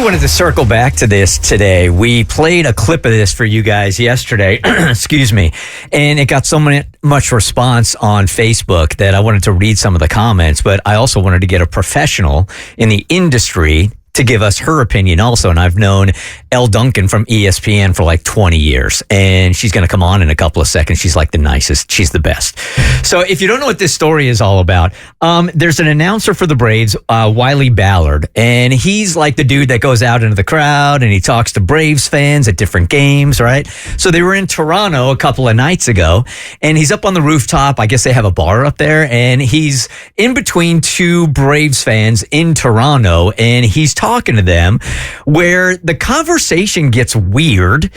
wanted to circle back to this today. We played a clip of this for you guys yesterday, excuse me, and it got so much response on Facebook that I wanted to read some of the comments, but I also wanted to get a professional in the industry to give us her opinion also. And I've known Elle Duncan from ESPN for like 20 years, and she's going to come on in a couple of seconds. She's like the nicest. She's the best. So if you don't know what this story is all about, there's an announcer for the Braves, Wiley Ballard, and he's like the dude that goes out into the crowd and he talks to Braves fans at different games, right? So they were in Toronto a couple of nights ago, and he's up on the rooftop. I guess they have a bar up there, and he's in between two Braves fans in Toronto, and he's talking to them, where the conversation gets weird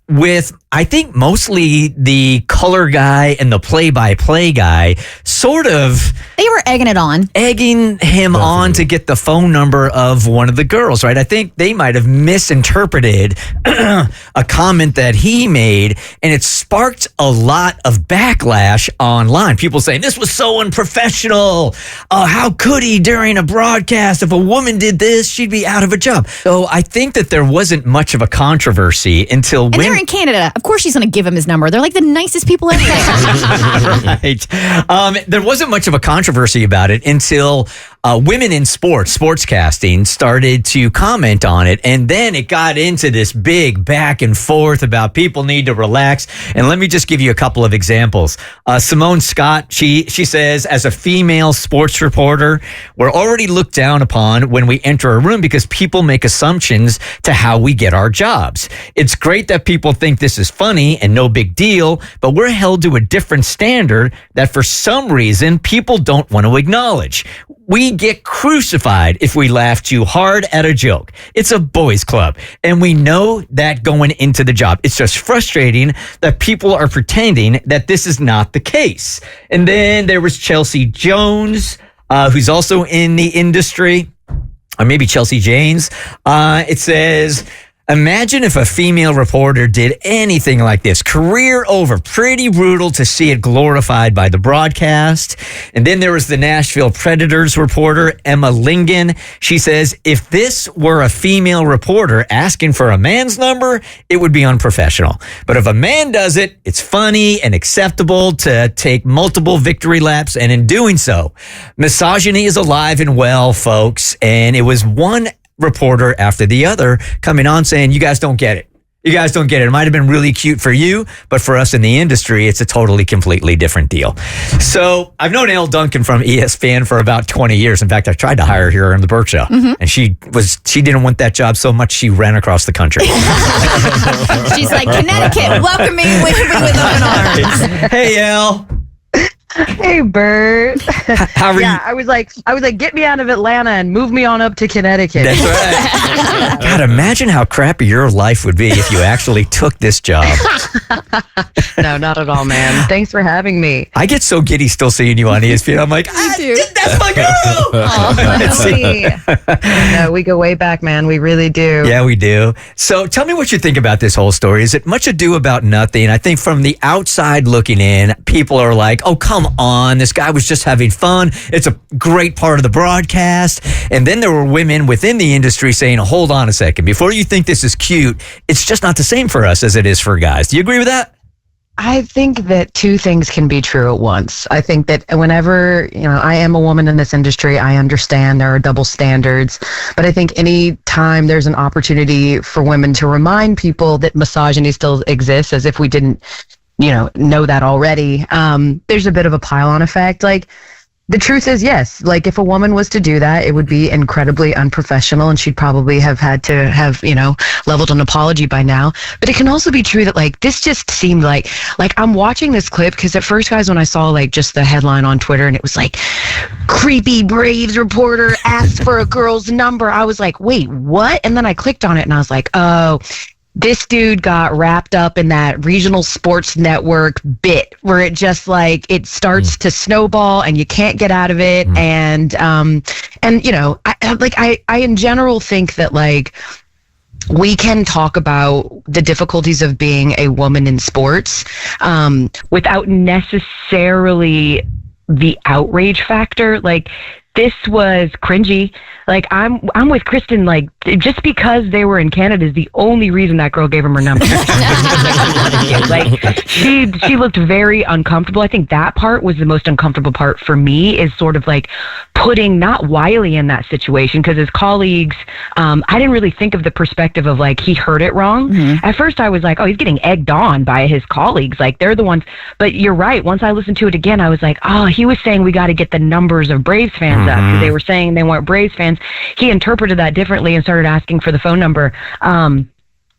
with, I think, mostly the color guy and the play-by-play guy sort of... They were egging it on. Egging him on to get the phone number of one of the girls, right? I think they might have misinterpreted a comment that he made, and it sparked a lot of backlash online. People saying, this was so unprofessional. How could he during a broadcast? If a woman did this, she'd be out of a job. So I think that there wasn't much of a controversy until and they're in Canada. Of course she's going to give him his number. They're like the nicest people ever. Right. There wasn't much of a controversy about it until women in sportscasting started to comment on it. And then it got into this big back and forth about people need to relax. And let me just give you a couple of examples. Simone Scott, she says, as a female sports reporter, we're already looked down upon when we enter a room because people make assumptions to how we get our jobs. It's great that people think this is funny and no big deal, but we're held to a different standard that for some reason people don't want to acknowledge. We get crucified if we laugh too hard at a joke. It's a boys' club, and we know that going into the job. It's just frustrating that people are pretending that this is not the case. And then there was Chelsea Jones, who's also in the industry, or maybe Chelsea Janes. It says... Imagine if a female reporter did anything like this. Career over. Pretty brutal to see it glorified by the broadcast. And then there was the Nashville Predators reporter, Emma Lingen. She says, if this were a female reporter asking for a man's number, it would be unprofessional. But if a man does it, it's funny and acceptable to take multiple victory laps. And in doing so, misogyny is alive and well, folks. And it was one reporter after the other coming on saying, you guys don't get it. You guys don't get it. It might have been really cute for you, but for us in the industry, it's a totally, completely different deal. So I've known Elle Duncan from ESPN for about 20 years. In fact, I tried to hire her here on the Bert Show, and she didn't want that job so much she ran across the country. She's like, Connecticut, welcome me with open arms. Hey, Elle. Hey, Bert. How are you? I was like, get me out of Atlanta and move me on up to Connecticut. That's right. God, imagine how crappy your life would be if you actually took this job. No, not at all, man. Thanks for having me. I get so giddy still seeing you on ESPN. I'm like, that's my girl. No, we go way back, man. We really do. Yeah, we do. So tell me what you think about this whole story. Is it much ado about nothing? I think from the outside looking in, people are like, oh, come on. This guy was just having fun. It's a great part of the broadcast. And then there were women within the industry saying, hold on a second. Before you think this is cute, it's just not the same for us as it is for guys. Do you agree with that? I think that two things can be true at once. I think that whenever, I am a woman in this industry, I understand there are double standards. But I think any time there's an opportunity for women to remind people that misogyny still exists, as if we didn't, know that already, there's a bit of a pile-on effect. Like, the truth is, yes, like if a woman was to do that, it would be incredibly unprofessional and she'd probably have had to have, leveled an apology by now. But it can also be true that like this just seemed like I'm watching this clip because at first, guys, when I saw like just the headline on Twitter and it was like creepy Braves reporter asks for a girl's number, I was like, wait, what? And then I clicked on it and I was like, oh, this dude got wrapped up in that regional sports network bit where it just like it starts to snowball and you can't get out of it. And I in general think that like we can talk about the difficulties of being a woman in sports without necessarily the outrage factor. Like, this was cringy. Like, I'm with Kristen. Like, just because they were in Canada is the only reason that girl gave him her number. Like, she looked very uncomfortable. I think that part was the most uncomfortable part for me, is sort of like putting not Wiley in that situation, because his colleagues, I didn't really think of the perspective of like he heard it wrong. At first I was like, oh, he's getting egged on by his colleagues. Like, they're the ones. But you're right. Once I listened to it again, I was like, oh, he was saying we got to get the numbers of Braves fans up, because they were saying they weren't Braves fans. He interpreted that differently and started asking for the phone number.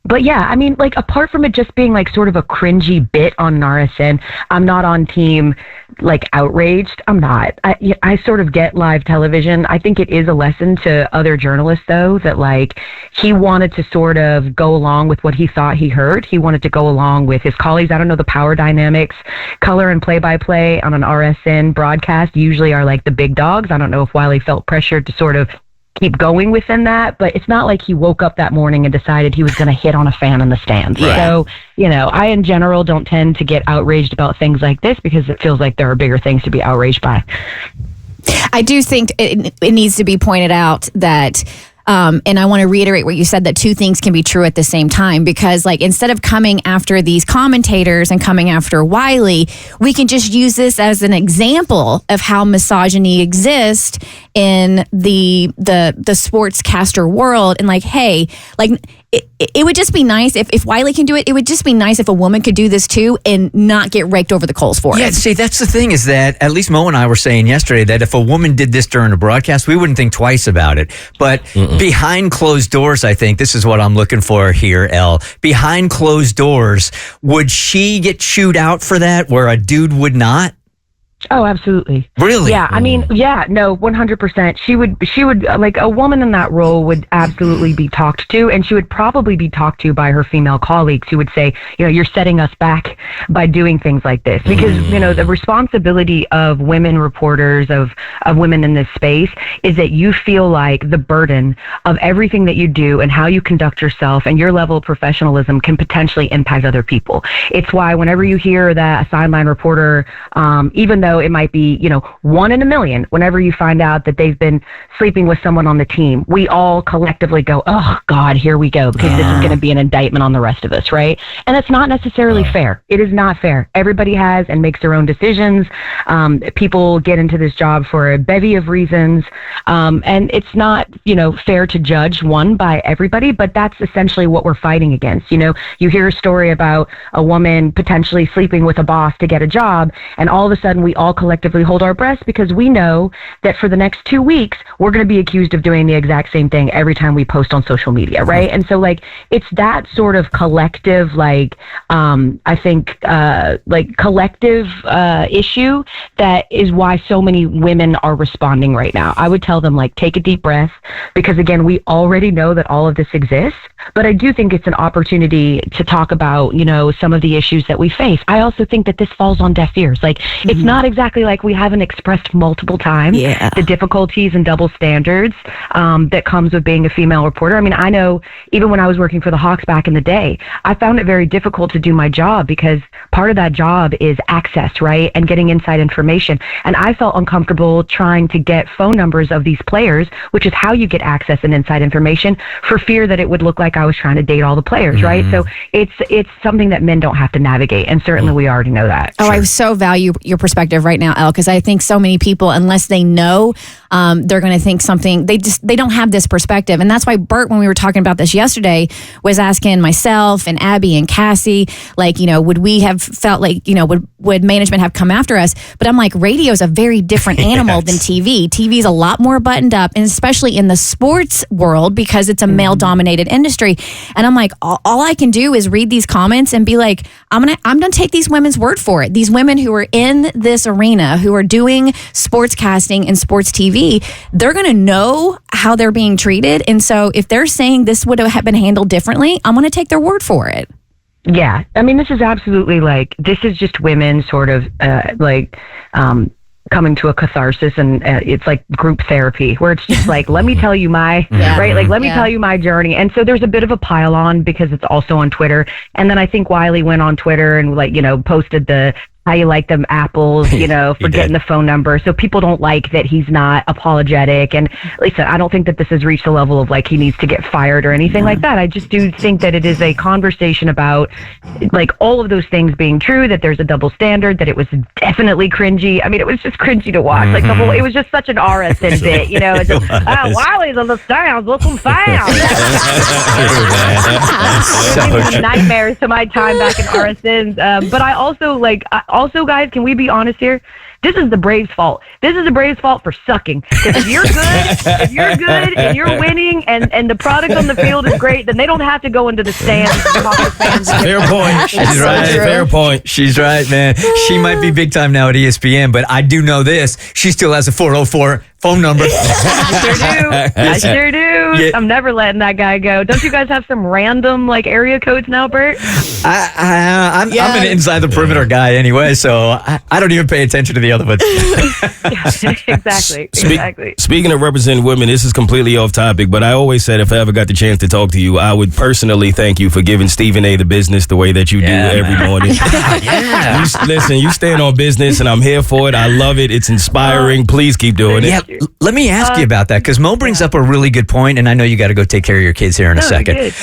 But yeah, I mean, like, apart from it just being like sort of a cringy bit on an RSN, I'm not on team like outraged. I'm not. I sort of get live television. I think it is a lesson to other journalists, though, that like he wanted to sort of go along with what he thought he heard. He wanted to go along with his colleagues. I don't know the power dynamics. Color and play-by-play on an RSN broadcast usually are like the big dogs. I don't know if Wiley felt pressured to sort of keep going within that, but it's not like he woke up that morning and decided he was going to hit on a fan in the stands. Right. So, you know, I in general don't tend to get outraged about things like this, because it feels like there are bigger things to be outraged by. I do think it needs to be pointed out that and I want to reiterate what you said, that two things can be true at the same time, because like, instead of coming after these commentators and coming after Wiley, we can just use this as an example of how misogyny exists in the sportscaster world. And like, hey, like, it would just be nice if Wiley can do it. It would just be nice if a woman could do this too and not get raked over the coals for it. Yeah, see, that's the thing, is that at least Mo and I were saying yesterday that if a woman did this during a broadcast, we wouldn't think twice about it. But behind closed doors, I think this is what I'm looking for here, Elle. Behind closed doors, would she get chewed out for that where a dude would not? Oh, absolutely. Really? Yeah. I mean, yeah, no, 100%. She would, like, a woman in that role would absolutely be talked to, and she would probably be talked to by her female colleagues who would say, you know, you're setting us back by doing things like this. Because, you know, the responsibility of women reporters, of women in this space, is that you feel like the burden of everything that you do and how you conduct yourself and your level of professionalism can potentially impact other people. It's why whenever you hear that a sideline reporter, even though it might be, you know, 1 in a million, whenever you find out that they've been sleeping with someone on the team, we all collectively go, oh God, here we go, because this is going to be an indictment on the rest of us, right? And it's not necessarily fair. It is not fair. Everybody has and makes their own decisions. People get into this job for a bevy of reasons. And it's not, you know, fair to judge one by everybody, but that's essentially what we're fighting against. You know, you hear a story about a woman potentially sleeping with a boss to get a job, and all of a sudden we all collectively hold our breaths, because we know that for the next 2 weeks, we're going to be accused of doing the exact same thing every time we post on social media, right? And so, like, it's that sort of collective, like, I think, like, collective issue that is why so many women are responding right now. I would tell them, like, take a deep breath, because, again, we already know that all of this exists, but I do think it's an opportunity to talk about, you know, some of the issues that we face. I also think that this falls on deaf ears. Like, it's not exactly like we haven't expressed multiple times the difficulties and double standards that comes with being a female reporter. I mean, I know even when I was working for the Hawks back in the day, I found it very difficult to do my job, because part of that job is access, right? And getting inside information. And I felt uncomfortable trying to get phone numbers of these players, which is how you get access and inside information, for fear that it would look like I was trying to date all the players, right? So it's something that men don't have to navigate. And certainly we already know that. Oh, I so value your perspective right now, Elle, because I think so many people, unless they know, they're going to think something, they don't have this perspective. And that's why Bert, when we were talking about this yesterday, was asking myself and Abby and Cassie, like, you know, would we have felt like, you know, would management have come after us? But I'm like, radio is a very different animal than TV. TV is a lot more buttoned up, and especially in the sports world, because it's a male dominated industry. And I'm like, all I can do is read these comments and be like, I'm gonna take these women's word for it. These women who are in this arena, who are doing sportscasting and sports TV, they're going to know how they're being treated. And so if they're saying this would have been handled differently, I'm going to take their word for it. Yeah. I mean, this is absolutely like, this is just women sort of coming to a catharsis, and it's like group therapy, where it's just like, let me tell you my, right? Like, let me tell you my journey. And so there's a bit of a pile on, because it's also on Twitter. And then I think Wiley went on Twitter and, like, you know, posted the how you like them apples, for getting the phone number. So people don't like that he's not apologetic. And listen, I don't think that this has reached the level of like he needs to get fired or anything like that. I just do think that it is a conversation about like all of those things being true, that there's a double standard, that it was definitely cringy. I mean, it was just cringy to watch. Like it was just such an RSN bit, It's just, Wiley's on the stands, look who found. Nightmares to my time back in RSNs. But I also, guys, can we be honest here? This is the Braves' fault. This is the Braves' fault for sucking. Because if you're good and you're winning and the product on the field is great, then they don't have to go into the stands and talk to fans. Fair point. She's right. Fair point. She's right, man. She might be big time now at ESPN, but I do know this. She still has a 404 phone number. I sure do. Yeah. I'm never letting that guy go. Don't you guys have some random like area codes now, Bert? I'm an inside the perimeter guy anyway, so I don't even pay attention to the other ones. Exactly. Speaking of representing women, this is completely off topic, but I always said if I ever got the chance to talk to you, I would personally thank you for giving Stephen A. the business the way that you do every morning. Listen, you stand on business, and I'm here for it. I love it. It's inspiring. Please keep doing it. Let me ask you about that, because Mo brings up a really good point, and I know you got to go take care of your kids here in a second.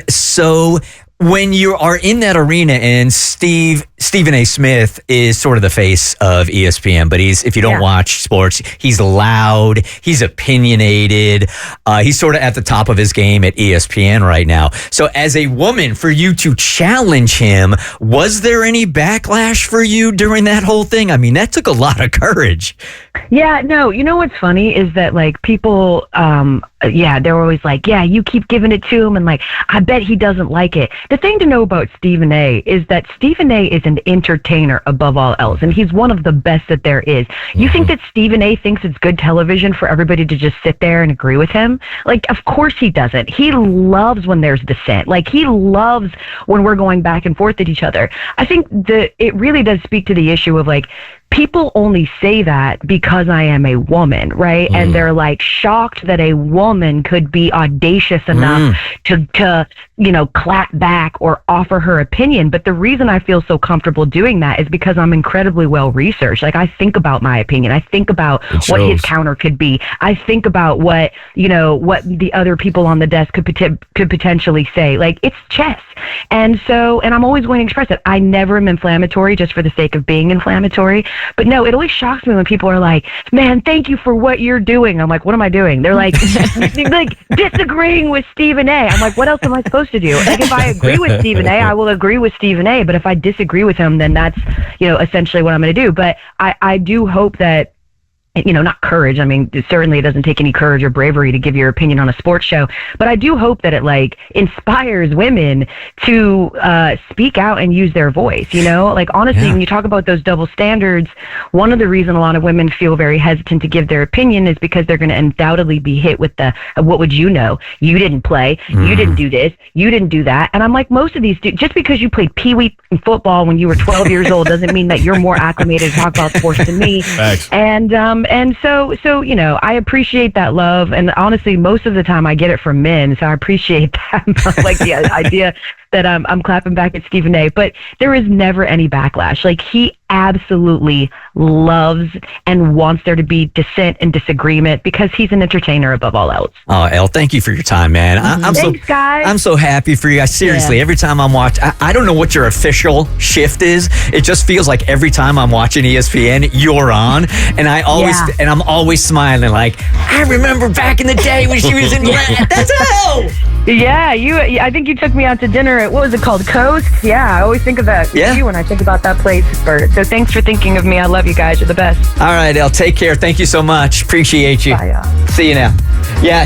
So when you are in that arena, and Stephen A. Smith is sort of the face of ESPN, but if you don't watch sports, he's loud, he's opinionated, he's sort of at the top of his game at ESPN right now. So as a woman, for you to challenge him, was there any backlash for you during that whole thing? I mean, that took a lot of courage. Yeah, no, you know what's funny is that like people, they're always like, yeah, you keep giving it to him, and like, I bet he doesn't like it. The thing to know about Stephen A. is that Stephen A. is an entertainer above all else, and he's one of the best that there is. You think that Stephen A. thinks it's good television for everybody to just sit there and agree with him? Like, of course he doesn't. He loves when there's dissent. Like, he loves when we're going back and forth at each other. I think that it really does speak to the issue of like, people only say that because I am a woman, right? And they're like shocked that a woman could be audacious enough to clap back or offer her opinion. But the reason I feel so comfortable doing that is because I'm incredibly well researched. Like, I think about my opinion. I think about what his counter could be. I think about what the other people on the desk could potentially say. Like, it's chess. And I'm always going to express it. I never am inflammatory just for the sake of being inflammatory. But no, it always shocks me when people are like, man, thank you for what you're doing. I'm like, what am I doing? They're like, disagreeing with Stephen A. I'm like, what else am I supposed to do? Like, if I agree with Stephen A., I will agree with Stephen A. But if I disagree with him, then that's, essentially what I'm going to do. But I do hope that, not courage. I mean, certainly it doesn't take any courage or bravery to give your opinion on a sports show, but I do hope that it like inspires women to speak out and use their voice, like honestly, when you talk about those double standards, one of the reasons a lot of women feel very hesitant to give their opinion is because they're going to undoubtedly be hit with the, what would you know? You didn't play. You didn't do this. You didn't do that. And I'm like, most of these, just because you played Pee-wee football when you were 12 years old doesn't mean that you're more acclimated to talk about sports than me. Thanks. And so I appreciate that love, and honestly, most of the time I get it from men, so I appreciate that. Like the idea that I'm clapping back at Stephen A. But there is never any backlash. Like, he absolutely loves and wants there to be dissent and disagreement because he's an entertainer above all else. Oh, Elle, thank you for your time, man. Thanks, guys. I'm so happy for you. Seriously, every time I'm watching, I don't know what your official shift is. It just feels like every time I'm watching ESPN, you're on, and I'm always smiling. Like, I remember back in the day when she was in red. That's Elle. Yeah, I think you took me out to dinner at, what was it called, Coast? Yeah, I always think of that you when I think about that place, Bert. So thanks for thinking of me. I love you guys. You're the best. All right, Elle, take care. Thank you so much. Appreciate you. Bye, y'all. See you now. Yeah,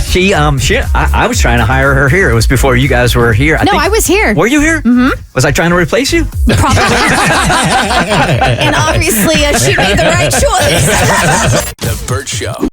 I was trying to hire her here. It was before you guys were here. I was here. Were you here? Mm-hmm. Was I trying to replace you? Probably. And obviously, she made the right choice. The Bert Show.